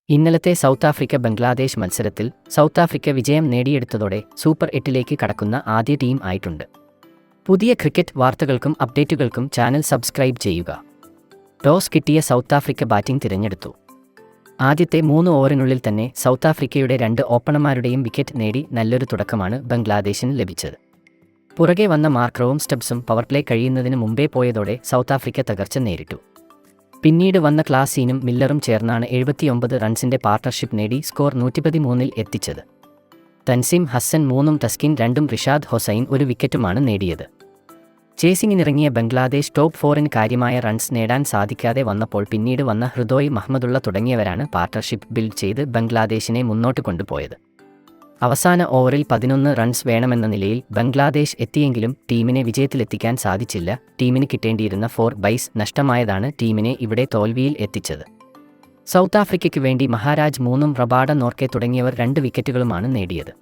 ഇന്നലത്തെ south Africa Bangladesh മത്സരത്തിൽ south Africa വിജയം നേടിയെടുത്തതോടെ സൂപ്പർ 8ലേക്ക് കടക്കുന്ന ആദ്യ ടീം ആയിട്ടുണ്ട്. പുതിയ ക്രിക്കറ്റ് വാർത്തകൾക്കും അപ്ഡേറ്റുകൾക്കും ചാനൽ സബ്സ്ക്രൈബ് ചെയ്യുക. ടോസ് കിട്ടിയ സൗത്ത് ആഫ്രിക്ക ബാറ്റിംഗ് തിരഞ്ഞെടുത്തു. ആദ്യത്തെ 3 ഓവറിനുള്ളിൽ തന്നെ സൗത്ത് ആഫ്രിക്കയുടെ 2 ഓപ്പണർമാരുടെയും വിക്കറ്റ് നേടി നല്ലൊരു തുടക്കമാണ് ബംഗ്ലാദേശിന് ലഭിച്ചത്. പുറകെ വന്ന മാർക്രവും സ്റ്റബ്സും പവർപ്ലേ കഴിയുന്നതിന് മുമ്പേ പോയതോടെ സൗത്ത് ആഫ്രിക്ക തകർച്ച നേരിട്ടു. പിന്നീട് വന്ന ക്ലാസീനും മില്ലറും ചേർന്നാണ് 79 റൺസിന്റെ പാർട്ണർഷിപ്പ് നേടി സ്കോർ 113-ൽ എത്തിച്ചത്. തൻസീം ഹസൻ 3ഉം തസ്കിൻ 2ഉം റിഷാദ് ഹൊസൈൻ 1 വിക്കറ്റുമാണ് നേടിയത്. ചേസിങ്ങിനിറങ്ങിയ ബംഗ്ലാദേശ് ടോപ്പ് 4-ന് കാര്യമായ റൺസ് നേടാൻ സാധിക്കാതെ വന്നപ്പോൾ പിന്നീട് വന്ന ഹൃദോയ് മഹ്മദുള്ള തുടങ്ങിയവരാണ് പാർട്ണർഷിപ്പ് ബിൽഡ് ചെയ്ത് ബംഗ്ലാദേശിനെ മുന്നോട്ട് കൊണ്ടുപോയത്. അവസാന ഓവറിൽ 11 റൺസ് വേണമെന്ന നിലയിൽ ബംഗ്ലാദേശ് എത്തിയെങ്കിലും ടീമിനെ വിജയത്തിലെത്തിക്കാൻ സാധിച്ചില്ല. ടീമിന് കിട്ടേണ്ടിയിരുന്ന 4 ബൈസ് നഷ്ടമായതാണ് ടീമിനെ ഇവിടെ തോൽവിയിൽ എത്തിച്ചത്. സൗത്ത് ആഫ്രിക്കയ്ക്ക് വേണ്ടി മഹാരാജ് 3ഉം റബാഡ നോർക്കെ തുടങ്ങിയവർ 2 വിക്കറ്റുകളുമാണ് നേടിയത്.